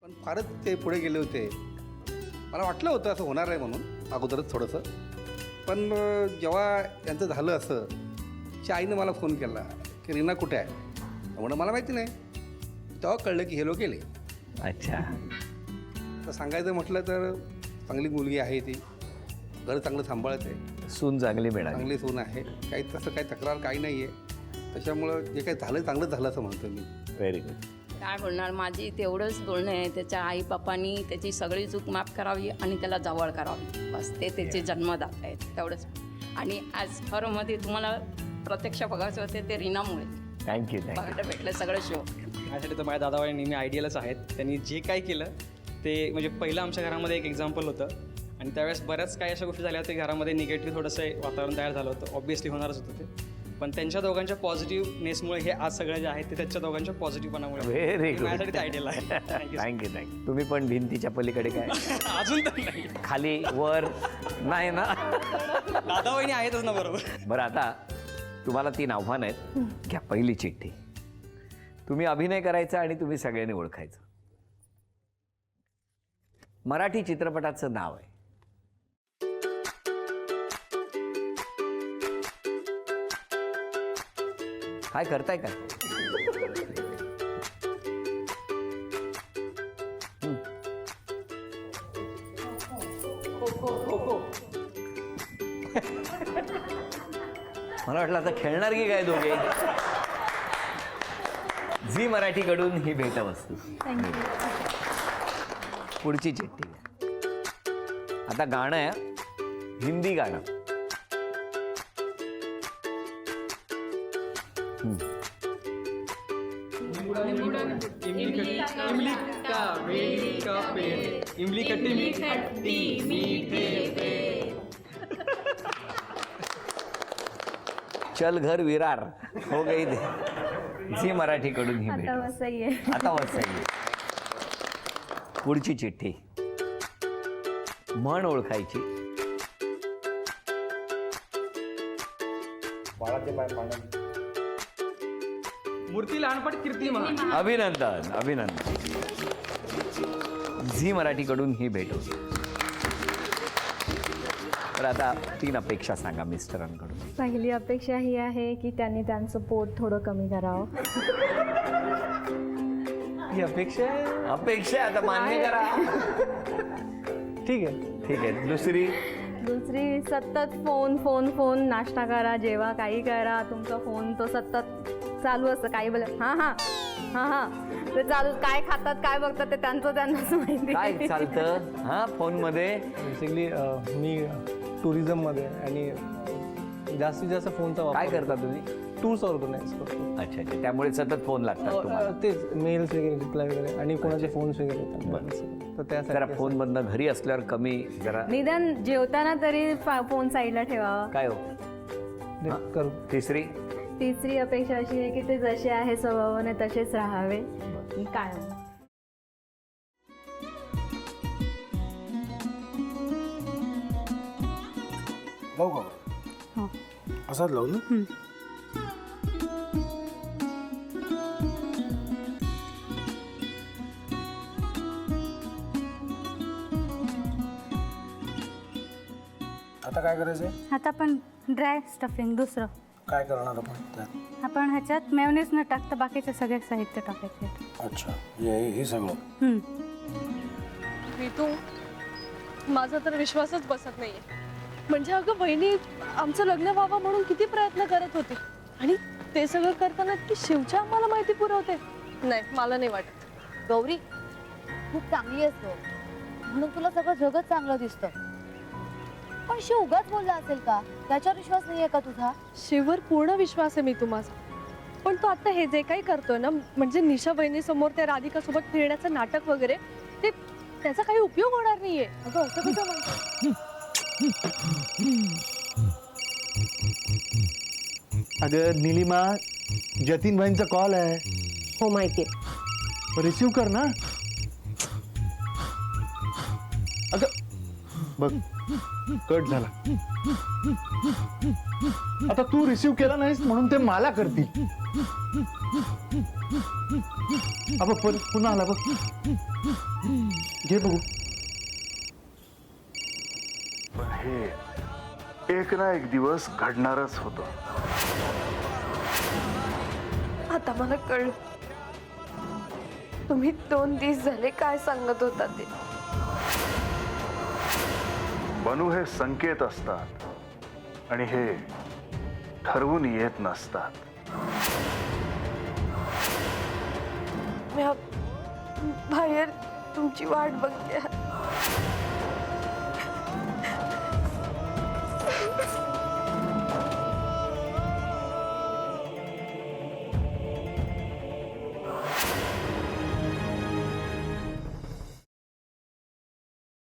पण फारच ते पुढे गेले होते. मला वाटलं होतं असं होणार आहे म्हणून अगोदरच थोडंसं. पण जेव्हा यांचं झालं असं, तिच्या आईनं मला फोन केला की रीना कुठे आहे. म्हणून मला माहिती नाही. तेव्हा कळलं की हे लोक गेले. अच्छा. तर सांगायचं म्हटलं तर चांगली मुलगी आहे ती, घर चांगलं सांभाळते, सून चांगली मिळाली. चांगली सून आहे, काही तसं काही तक्रार काही नाही आहे. त्याच्यामुळं जे काही झालं चांगलं झालं असं म्हणतो मी. Very good. काय बोलणार, माझी तेवढंच बोलणं आहे, त्याच्या आई बापांनी त्याची सगळी चूक माफ करावी आणि त्याला जवळ करावी, बस. ते त्याचे जन्मदाता आहेत, तेवढंच. आणि आज खरंमध्ये तुम्हाला प्रत्यक्ष बघायचं होते ते रीनामुळे थँक्यू. बघायला भेटलं सगळं शो. माझ्यासाठी तर माझ्या दादाबाई नेहमी आयडियलच आहेत. त्यांनी जे काय केलं ते म्हणजे पहिलं आमच्या घरामध्ये एक एक्झाम्पल होतं. आणि त्यावेळेस बऱ्याच काही अशा गोष्टी झाल्या होत्या घरामध्ये निगेटिव्ह थोडंसं वातावरण तयार झालं होतं. ऑब्व्हियसली होणारच होतं ते. पण त्यांच्या दोघांच्या पॉझिटिव्हनेसमुळे हे आज सगळं जे आहे ते त्यांच्या दोघांच्या पॉझिटिव्हपणामुळे. Very good. माझ्यासाठी ते आयडियल आहे. थँक्यू. तुम्ही पण भिंतीच्या पलीकडे काय अजून तर नाही. खाली वर नाही ना? दादाबाईनी आहेतच ना बरोबर. बरं, आता तुम्हाला 3 आव्हानं आहेत. घ्या पहिली चिठ्ठी. तुम्ही अभिनय करायचा आणि तुम्ही सगळ्यांनी ओळखायचं. मराठी चित्रपटाचं नाव आहे. काय करताय काय? मला वाटलं आता खेळणार की काय दोघे. झी मराठीकडून ही भेटवस्तू. पुढची चिठ्ठी. आता गाणं आहे, हिंदी गाणं. इमली खट्टी चल घर विरार हो गई दे. झी मराठीकडून ही भेट. आता वसई. पुढची चिठ्ठी. म्हण ओळखायची. मूर्ती लहानपट कीर्ती महान. अभिनंदन अभिनंदन. झी मराठीकडून ही भेट होती. तर आता 3 अपेक्षा सांगा मिस्टरांकडून. पहिली अपेक्षा ही आहे की त्यांनी त्यांचं पोट थोडं कमी करावं. ही अपेक्षा अपेक्षा आता मान्य करा. ठीक आहे. ठीक आहे. दुसरी सतत फोन फोन फोन. नाश्ता करा, जेवा, काही करा, तुमचा फोन तो सतत चालू असतं. काही बोल हां हां हां हां ते चालू. काय खातात काय बघतात ते त्यांनाच माहिती. काय चालतं हा फोनमध्ये? बेसिकली मी टुरिझममध्ये आणि जास्तीत जास्त फोनचा वापर. काय करता तुम्ही? टूर्स ऑर्गनाईज करतो. अच्छा अच्छा. त्यामुळे सतत फोन लागतात तुम्हाला. तेच मेल्स वगैरे रिप्लाय वगैरे आणि कोणाचे फोन्स वगैरे येतात. तर जरा त्यासाठी फोन मधनं घरी असल्यावर कमी जरा. निदान जेवताना तरी फोन साईडला ठेवावा. काय हो? करू. तिसरी अपेक्षा अशी आहे की ते जसे आहे स्वभावाने तसेच राहावे. काय लावू का? असाच लावू ना. आता काय करायचंय? आता आपण ड्राय स्टफिंग दुसरं काय करणार आपण त्यात? आपण ह्याच्यात मेयोनीज न टाकता बाकीचे सगळे साहित्य टाकायचे. अच्छा, हे सगळं. ऋतू, माझा तर विश्वासच बसत नाहीये. म्हणजे अगं बहिणी आमचं लग्न व्हावं म्हणून किती प्रयत्न करत होती आणि ते सगळं करताना ती शिवच्या आम्हाला माहिती पुरवते. नाही, मला नाही वाटत. गौरी खूप चांगली असतो म्हणून तुला सगळं जगत चांगलं दिसतं. पण शिव उगाच बोलला असेल का? त्याच्यावर विश्वास नाहीये का तुझा? शिववर पूर्ण विश्वास आहे मी तुम्हाला. पण तो आता हे जे काही करतोय ना, म्हणजे निशा बहिणी समोर त्या राधिका सोबत फिरण्याचं नाटक वगैरे, ते त्याचा काही उपयोग होणार नाहीये. अगं असं कसं म्हणतो? अगं निलिमा, जतीन भाईंचा कॉल आहे. हो माहितीये. रिसीव कर ना. अगं बघ, कट झाला. आता तू रिसीव केला नाहीस म्हणून ते मला करतील. पुन्हा आला बघ. घे बघू. पण हे एक ना एक दिवस घडणारच होतं. आता मला कळलं तुम्ही 2 दिवस झाले काय सांगत होता ते. बनू हे संकेत असतात आणि हे ठरवून येत नसतात. मी बाहेर तुमची वाट बघते.